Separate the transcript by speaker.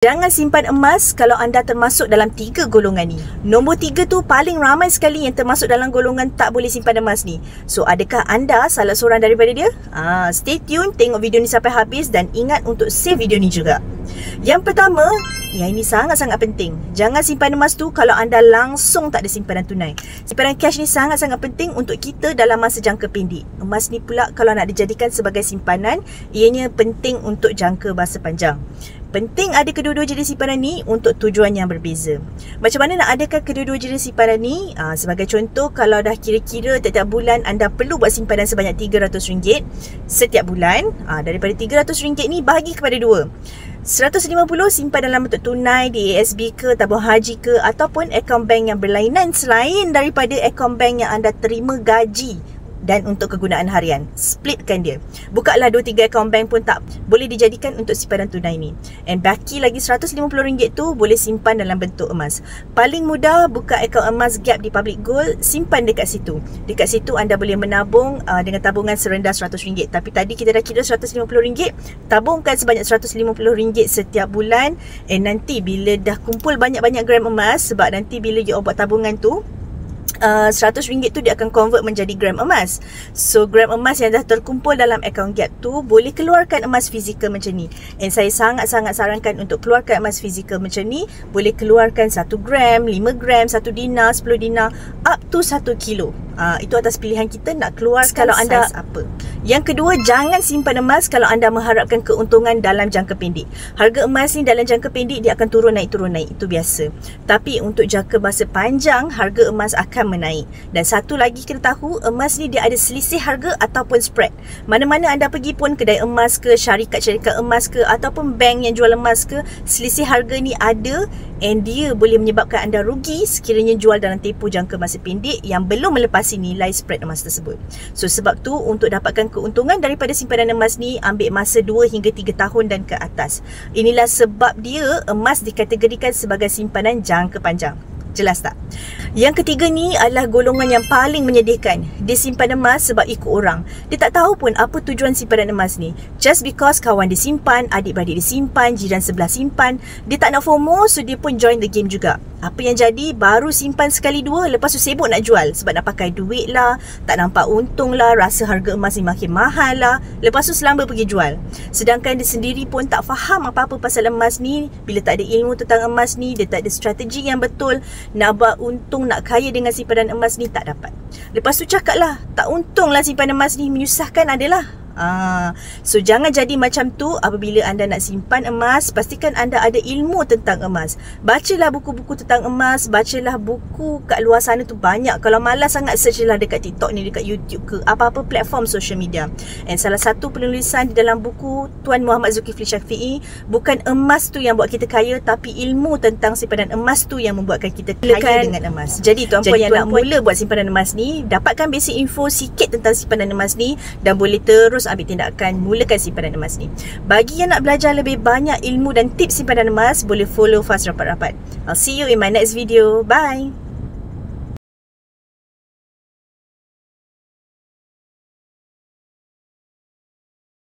Speaker 1: Jangan simpan emas kalau anda termasuk dalam 3 golongan ni. Nombor 3 tu paling ramai sekali yang termasuk dalam golongan tak boleh simpan emas ni. So, adakah anda salah seorang daripada dia? Stay tune, tengok video ni sampai habis dan ingat untuk save video ni juga. Yang pertama, yang ini sangat-sangat penting. Jangan simpan emas tu kalau anda langsung tak ada simpanan tunai. Simpanan cash ni sangat-sangat penting untuk kita dalam masa jangka pendek. Emas ni pula kalau nak dijadikan sebagai simpanan, ianya penting untuk jangka masa panjang. Penting ada kedua-dua jenis simpanan ni untuk tujuan yang berbeza. Macam mana nak adakan kedua-dua jenis simpanan ni? Sebagai contoh, kalau dah kira-kira tiap-tiap bulan anda perlu buat simpanan sebanyak RM300 setiap bulan, daripada RM300 ni bahagi kepada 2. 150 simpan dalam bentuk tunai di ASB ke, tabung haji ke, ataupun akaun bank yang berlainan selain daripada akaun bank yang anda terima gaji dan untuk kegunaan harian. Splitkan dia. Bukalah 2-3 akaun bank pun tak boleh dijadikan untuk simpanan tunai ni. And baki lagi RM150 tu boleh simpan dalam bentuk emas. Paling mudah buka akaun emas Gap di Public Gold, simpan dekat situ. Dekat situ anda boleh menabung dengan tabungan serendah RM100. Tapi tadi kita dah kira RM150, tabungkan sebanyak RM150 setiap bulan. And nanti bila dah kumpul banyak-banyak gram emas, sebab nanti bila you buat tabungan tu, RM100 tu dia akan convert menjadi gram emas. So gram emas yang dah terkumpul dalam akaun Gap tu boleh keluarkan emas fizikal macam ni. And saya sangat-sangat sarankan untuk keluarkan emas fizikal macam ni. Boleh keluarkan 1 gram, 5 gram, 1 dinar, 10 dinar, up to 1 kilo. Itu atas pilihan kita nak keluarkan kalau anda apa. Yang kedua, jangan simpan emas kalau anda mengharapkan keuntungan dalam jangka pendek. Harga emas ni dalam jangka pendek dia akan turun naik, itu biasa. Tapi untuk jangka masa panjang, harga emas akan menaik. Dan satu lagi kena tahu, emas ni dia ada selisih harga ataupun spread. Mana-mana anda pergi pun, kedai emas ke, syarikat-syarikat emas ke, ataupun bank yang jual emas ke, selisih harga ni ada, and dia boleh menyebabkan anda rugi sekiranya jual dalam tempoh jangka masa pendek yang belum melepasi nilai spread emas tersebut. So sebab tu untuk dapatkan keuntungan daripada simpanan emas ni, ambil masa 2 hingga 3 tahun dan ke atas. Inilah sebab dia emas dikategorikan sebagai simpanan jangka panjang. Jelas tak? Yang ketiga ni adalah golongan yang paling menyedihkan. Dia simpan emas sebab ikut orang. Dia tak tahu pun apa tujuan simpanan emas ni. Just because kawan dia simpan, adik-beradik dia simpan, jiran sebelah simpan, dia tak nak FOMO, so dia pun join the game juga. Apa yang jadi, baru simpan sekali dua, lepas tu sibuk nak jual sebab nak pakai duit lah, tak nampak untung lah, rasa harga emas ni makin mahal lah, lepas tu selamba pergi jual. Sedangkan dia sendiri pun tak faham apa-apa pasal emas ni. Bila tak ada ilmu tentang emas ni, dia tak ada strategi yang betul, nak buat untung, nak kaya dengan simpanan emas ni tak dapat. Lepas tu cakap lah, tak untung lah simpanan emas ni, menyusahkan adalah. So jangan jadi macam tu. Apabila anda nak simpan emas, pastikan anda ada ilmu tentang emas. Bacalah buku-buku tentang emas, bacalah buku kat luar sana tu banyak. Kalau malas sangat, search lah dekat TikTok ni, dekat YouTube ke, apa-apa platform social media. And salah satu penulisan di dalam buku Tuan Muhammad Zulkifli Syafi'i, bukan emas tu yang buat kita kaya, tapi ilmu tentang simpanan emas tu yang membuatkan kita kaya dengan emas. Jadi tuan-puan yang nak mula buat simpanan emas ni, dapatkan basic info sikit tentang simpanan emas ni dan boleh terus ambil tindakan mulakan simpanan emas ni. Bagi yang nak belajar lebih banyak ilmu dan tips simpanan emas, boleh follow Fast Rapat Rapat. I'll see you in my next video. Bye!